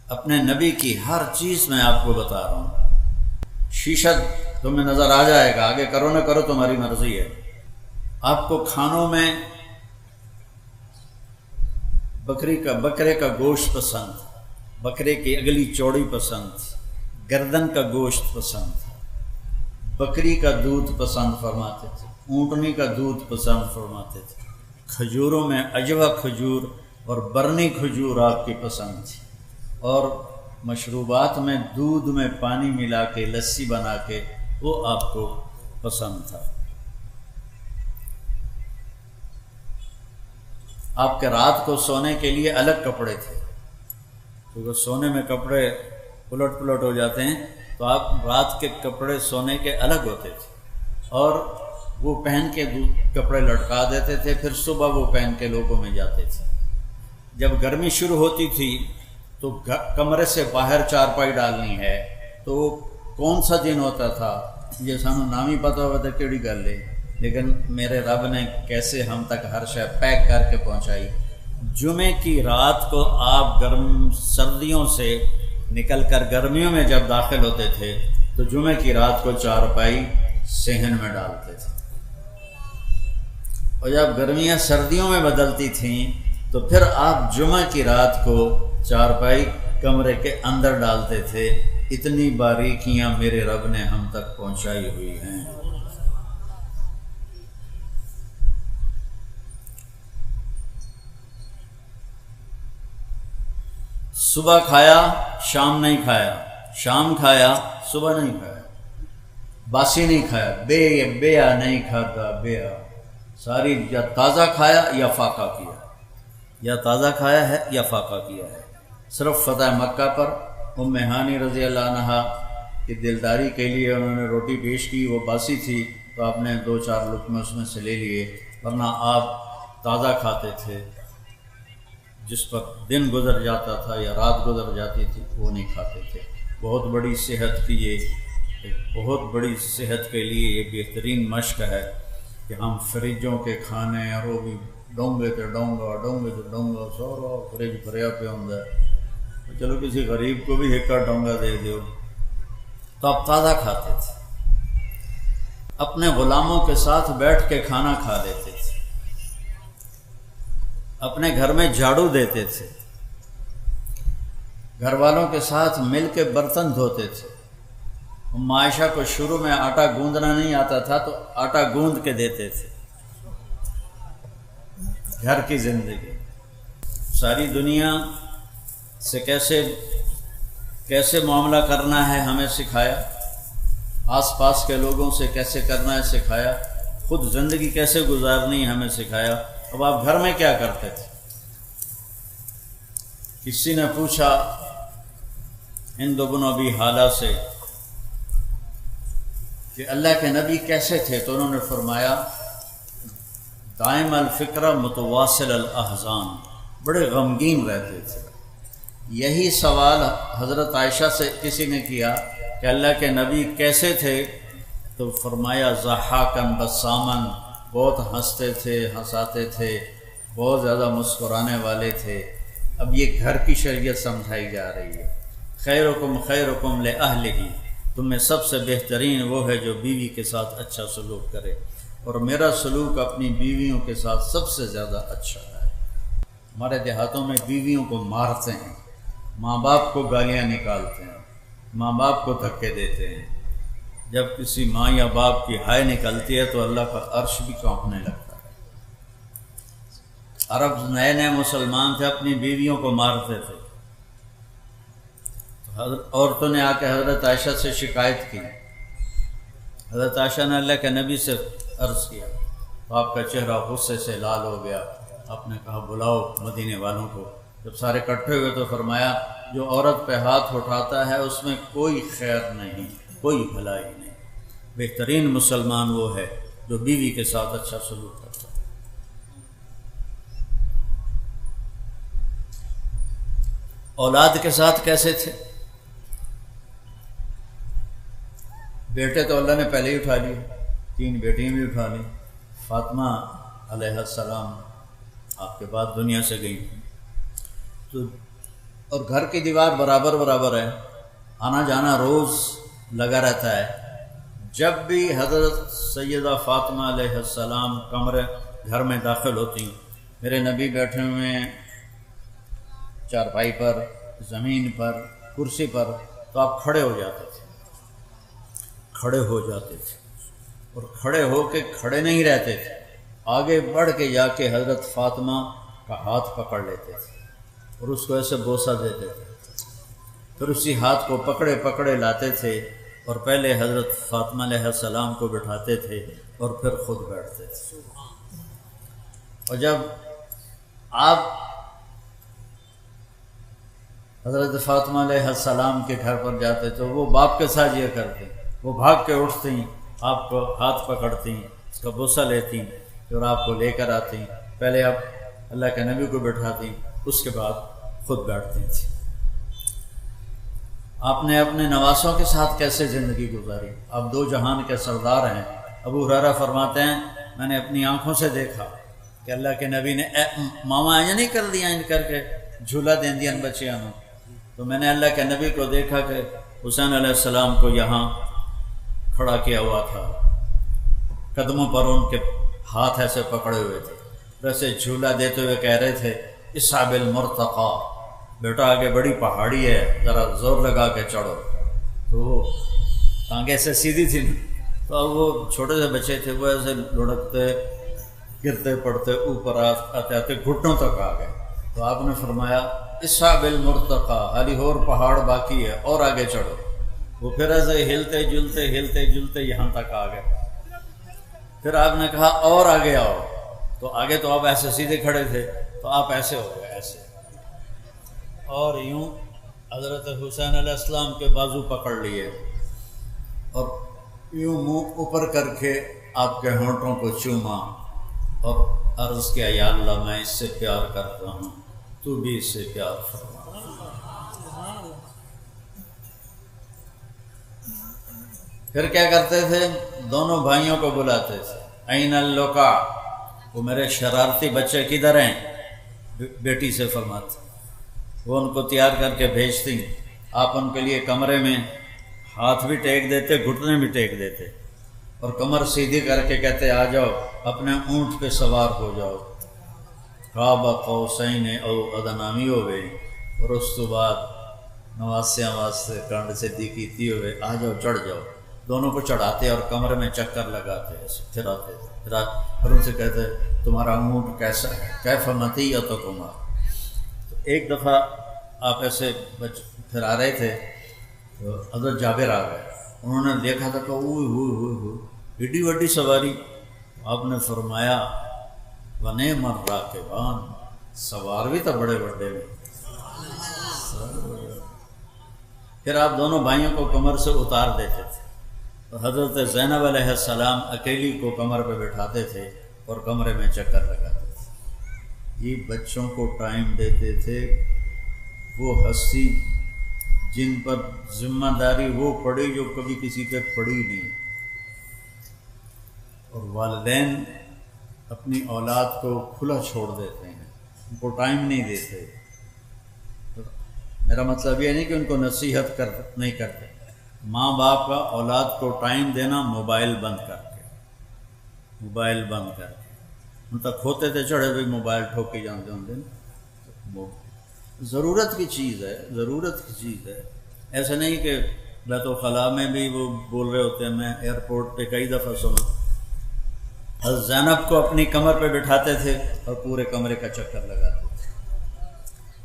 اپنے نبی کی ہر چیز میں آپ کو بتا رہا ہوں۔ شیشہ تمہیں نظر آ جائے گا، آگے کرو نہ کرو تمہاری مرضی ہے۔ آپ کو کھانوں میں بکرے کا گوشت پسند، بکرے کی اگلی چوڑی پسند، گردن کا گوشت پسند، بکری کا دودھ پسند فرماتے تھے، اونٹنی کا دودھ پسند فرماتے تھے، کھجوروں میں اجوا کھجور اور برنی کھجور آپ کی پسند تھی، اور مشروبات میں دودھ میں پانی ملا کے لسی بنا کے وہ آپ کو پسند تھا۔ آپ کے رات کو سونے کے لیے الگ کپڑے تھے، کیونکہ سونے میں کپڑے پلٹ ہو جاتے ہیں، تو آپ رات کے کپڑے سونے کے الگ ہوتے تھے، اور وہ پہن کے کپڑے لٹکا دیتے تھے، پھر صبح وہ پہن کے لوگوں میں جاتے تھے۔ جب گرمی شروع ہوتی تھی تو کمرے سے باہر چارپائی ڈالنی ہے، تو کون سا دن ہوتا تھا یہ سانو نام ہی پتہ ہوتا کیڑی گل ہے، لیکن میرے رب نے کیسے ہم تک ہر شے پیک کر کے پہنچائی۔ جمعے کی رات کو آپ سردیوں سے نکل کر گرمیوں میں جب داخل ہوتے تھے تو جمعے کی رات کو چارپائی صحن میں ڈالتے تھے، اور جب گرمیاں سردیوں میں بدلتی تھیں تو پھر آپ جمعہ کی رات کو چارپائی کمرے کے اندر ڈالتے تھے۔ اتنی باریکیاں میرے رب نے ہم تک پہنچائی ہوئی ہیں۔ صبح کھایا شام نہیں کھایا، شام کھایا صبح نہیں کھایا، باسی نہیں کھایا، بیا نہیں کھاتا، بیا ساری یا تازہ کھایا یا فاقہ کیا، یا تازہ کھایا ہے یا فاقہ کیا ہے۔ صرف فتح مکہ پر ام ہانی رضی اللہ عنہا کی دلداری کے لیے انہوں نے روٹی پیش کی، وہ باسی تھی تو آپ نے 2-4 لقمے اس میں سے لے لیے، ورنہ آپ تازہ کھاتے تھے۔ جس پر دن گزر جاتا تھا یا رات گزر جاتی تھی وہ نہیں کھاتے تھے۔ بہت بڑی صحت کے لیے یہ بہترین مشق ہے کہ ہم فریجوں کے کھانے، اور وہ بھی ڈونگے تے ڈونگا سارا فریج بھریا پہ ہوتا ہے، چلو کسی غریب کو بھی ایک ڈونگا دے دیو، تو آپ تازہ کھاتے تھے۔ اپنے غلاموں کے ساتھ بیٹھ کے کھانا کھا لیتے تھے، اپنے گھر میں جھاڑو دیتے تھے، گھر والوں کے ساتھ مل کے برتن دھوتے تھے۔ عائشہ کو شروع میں آٹا گوندنا نہیں آتا تھا تو آٹا گوند کے دیتے تھے۔ گھر کی زندگی، ساری دنیا سے کیسے معاملہ کرنا ہے ہمیں سکھایا، آس پاس کے لوگوں سے کیسے کرنا ہے سکھایا، خود زندگی کیسے گزارنی ہے ہمیں سکھایا۔ اب آپ گھر میں کیا کرتے تھے؟ کسی نے پوچھا ہند بن ابی حالہ سے کہ اللہ کے نبی کیسے تھے، تو انہوں نے فرمایا دائم الفکرہ متواصل الاحزان، بڑے غمگین رہتے تھے۔ یہی سوال حضرت عائشہ سے کسی نے کیا کہ اللہ کے نبی کیسے تھے، تو فرمایا ضحاکاً بساماً، بہت ہنستے تھے، ہنساتے تھے، بہت زیادہ مسکرانے والے تھے۔ اب یہ گھر کی شریعت سمجھائی جا رہی ہے۔ خیرکم لأہلہ، تم میں سب سے بہترین وہ ہے جو بیوی کے ساتھ اچھا سلوک کرے، اور میرا سلوک اپنی بیویوں کے ساتھ سب سے زیادہ اچھا ہے۔ ہمارے دیہاتوں میں بیویوں کو مارتے ہیں، ماں باپ کو گالیاں نکالتے ہیں، ماں باپ کو دھکے دیتے ہیں۔ جب کسی ماں یا باپ کی ہائے نکلتی ہے تو اللہ کا عرش بھی کانپنے لگتا ہے۔ عرب نئے مسلمان تھے، اپنی بیویوں کو مارتے تھے۔ عورتوں نے آ کے حضرت عائشہ سے شکایت کی، حضرت عائشہ نے اللہ کے نبی سے عرض کیا تو آپ کا چہرہ غصے سے لال ہو گیا۔ آپ نے کہا بلاؤ مدینے والوں کو۔ جب سارے اکٹھے ہوئے تو فرمایا جو عورت پہ ہاتھ اٹھاتا ہے اس میں کوئی خیر نہیں، کوئی بھلائی نہیں۔ بہترین مسلمان وہ ہے جو بیوی کے ساتھ اچھا سلوک کرتا ہے۔ اولاد کے ساتھ کیسے تھے؟ بیٹے تو اللہ نے پہلے ہی اٹھا لیے، 3 بیٹیاں بھی اٹھا لیں۔ فاطمہ علیہ السلام آپ کے بعد دنیا سے گئی، تو اور گھر کی دیوار برابر برابر ہے، آنا جانا روز لگا رہتا ہے۔ جب بھی حضرت سیدہ فاطمہ علیہ السلام کمرے گھر میں داخل ہوتی، میرے نبی بیٹھے ہوئے ہیں چارپائی پر، زمین پر، کرسی پر، تو آپ کھڑے ہو جاتے تھے، کھڑے ہو جاتے تھے، اور کھڑے ہو کے کھڑے نہیں رہتے تھے، آگے بڑھ کے جا کے حضرت فاطمہ کا ہاتھ پکڑ لیتے تھے اور اس کو ایسے بوسہ دیتے تھے، پھر اسی ہاتھ کو پکڑے پکڑے لاتے تھے اور پہلے حضرت فاطمہ علیہ السلام کو بٹھاتے تھے اور پھر خود بیٹھتے تھے۔ اور جب آپ حضرت فاطمہ علیہ السلام کے گھر پر جاتے تو وہ باپ کے ساتھ یہ کرتے، وہ بھاگ کے اٹھتی، آپ کو ہاتھ پکڑتی، اس کا بوسہ لیتی اور آپ کو لے کر آتی، پہلے آپ اللہ کے نبی کو بٹھاتی، اس کے بعد خود بیٹھتی تھی۔ آپ نے اپنے نواسوں کے ساتھ کیسے زندگی گزاری؟ آپ دو جہان کے سردار ہیں۔ ابو ہریرہ فرماتے ہیں میں نے اپنی آنکھوں سے دیکھا کہ اللہ کے نبی نے ماما یہ نہیں کر دیا ان کر کے جھولا دین دیا بچیاں نو، تو میں نے اللہ کے نبی کو دیکھا کہ حسین علیہ السلام کو یہاں کھڑا کیا ہوا تھا، قدموں پر ان کے ہاتھ ایسے پکڑے ہوئے تھے، ویسے جھولا دیتے ہوئے کہہ رہے تھے اصحاب المرتقى، بیٹا آگے بڑی پہاڑی ہے، ذرا زور لگا کے چڑھو۔ تو وہ ٹانگیں سے سیدھی تھی، تو اب وہ چھوٹے سے بچے تھے، وہ ایسے لڑکتے گرتے پڑتے اوپر آتے آتے گھٹنوں تک آ گئے۔ تو آپ نے فرمایا اصحاب المرتقى، حالی اور پہاڑ باقی ہے، اور آگے چڑھو۔ وہ پھر ایسے ہلتے جلتے یہاں تک آ گئے۔ پھر آپ نے کہا اور آگے آؤ، تو آگے تو آپ ایسے سیدھے کھڑے تھے، تو آپ ایسے ہو گئے ایسے، اور یوں حضرت حسین علیہ السلام کے بازو پکڑ لیے اور یوں منہ اوپر کر کے آپ کے ہونٹوں کو چوما اور عرض کیا یا اللہ میں اس سے پیار کرتا ہوں، تو بھی اس سے پیار فرما۔ پھر کیا کرتے تھے؟ دونوں بھائیوں کو بلاتے تھے، این اللقا، وہ میرے شرارتی بچے کدھر ہیں؟ بیٹی سے فرماتے، وہ ان کو تیار کر کے بھیجتی، آپ ان کے لیے کمرے میں ہاتھ بھی ٹیک دیتے، گھٹنے بھی ٹیک دیتے، اور کمر سیدھی کر کے کہتے آ جاؤ، اپنے اونٹ پہ سوار ہو جاؤ، قاب قوسین او ادنی ہوئے، اور اس تو بعد نواسیاں واسطے کانڈ سے دی کیتی ہوئے، آ جاؤ چڑھ جاؤ۔ دونوں کو چڑھاتے اور کمرے میں چکر لگاتے، پھر آتے، پھر ان سے کہتے تمہارا اونٹ کیسا ہے، کیف مطیتکما۔ ایک دفعہ آپ ایسے پھر آ رہے تھے تو حضرت جابر آ گئے، انہوں نے دیکھا تھا کہ اوہ ایڈی وڈی سواری، آپ نے فرمایا ونعم الراکبان، سوار بھی تو بڑے بڑے میں۔ پھر آپ دونوں بھائیوں کو کمر سے اتار دیتے تھے، تو حضرت زینب علیہ السلام اکیلی کو کمر پہ بٹھاتے تھے اور کمرے میں چکر لگاتے تھے۔ یہ بچوں کو ٹائم دیتے تھے، وہ ہستی جن پر ذمہ داری وہ پڑی جو کبھی کسی پہ پڑی نہیں، اور والدین اپنی اولاد کو کھلا چھوڑ دیتے ہیں، ان کو ٹائم نہیں دیتے۔ میرا مطلب یہ نہیں کہ ان کو نصیحت نہیں کرتے، ماں باپ کا اولاد کو ٹائم دینا موبائل بند کر کے، موبائل بند کر کے، ان تک ہوتے تھے چڑھے بھی موبائل ٹھوکی جانتے ہوں گے، ضرورت کی چیز ہے، ضرورت کی چیز ہے۔ ایسے نہیں کہ بیت الخلاء میں بھی وہ بول رہے ہوتے ہیں، میں ایئرپورٹ پہ کئی دفعہ سنا، حضرت زینب کو اپنی کمر پہ بٹھاتے تھے اور پورے کمرے کا چکر لگاتے تھے،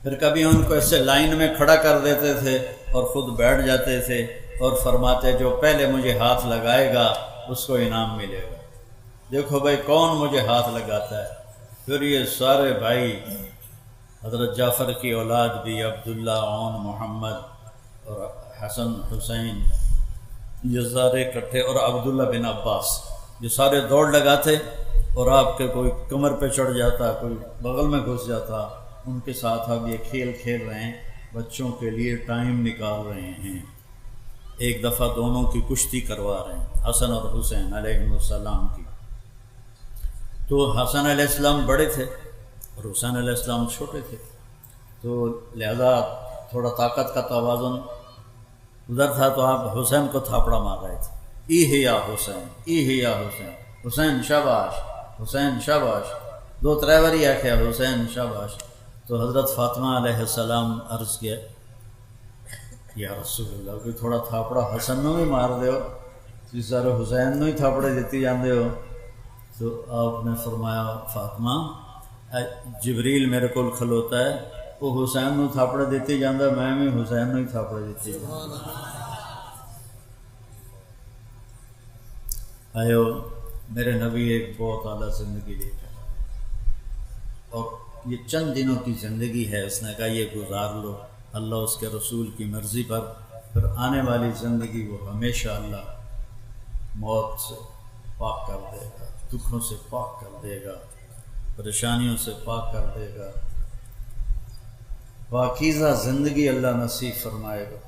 پھر کبھی ان کو ایسے لائن میں کھڑا کر دیتے تھے اور خود بیٹھ جاتے تھے اور فرماتے جو پہلے مجھے ہاتھ لگائے گا اس کو انعام ملے گا، دیکھو بھائی کون مجھے ہاتھ لگاتا ہے۔ پھر یہ سارے بھائی، حضرت جعفر کی اولاد بھی، عبداللہ، عون، محمد اور حسن، حسین، یہ سارے اکٹھے، اور عبداللہ بن عباس، یہ سارے دوڑ لگاتے اور آپ کے کوئی کمر پہ چڑھ جاتا، کوئی بغل میں گھس جاتا، ان کے ساتھ اب یہ کھیل کھیل رہے ہیں، بچوں کے لیے ٹائم نکال رہے ہیں۔ ایک دفعہ دونوں کی کشتی کروا رہے ہیں، حسن اور حسین علیہ السلام کی۔ تو حسن علیہ السلام بڑے تھے اور حسین علیہ السلام چھوٹے تھے، تو لہذا تھوڑا طاقت کا توازن ادھر تھا تو آپ حسین کو تھاپڑا مار رہے تھے، ای ہے یا حسین، ای ہے یا حسین، حسین شاباش، حسین شاباش، دو ترے باری آخیا حسین شاباش۔ تو حضرت فاطمہ علیہ السلام عرض کیا یا رسول اللہ کوئی تھوڑا تھاپڑا حسن نو بھی مار دیو، تھی سارے حسین نو ہی تھاپڑے دیتی جاندے ہو۔ تو آپ نے فرمایا فاطمہ جبریل میرے کو کھلوتا ہے، وہ حسین نو تھاپڑے دیتی جاندہ، میں بھی حسین نو ہی تھاپڑے دیتی جاندہ۔ آئیو میرے نبی ایک بہت اعلیٰ زندگی لے کر، اور یہ چند دنوں کی زندگی ہے، اس نے کہا یہ گزار لو اللہ اس کے رسول کی مرضی پر، پھر آنے والی زندگی وہ ہمیشہ اللہ موت سے پاک کر دے گا، دکھوں سے پاک کر دے گا، پریشانیوں سے پاک کر دے گا، پاکیزہ زندگی اللہ نصیب فرمائے گا۔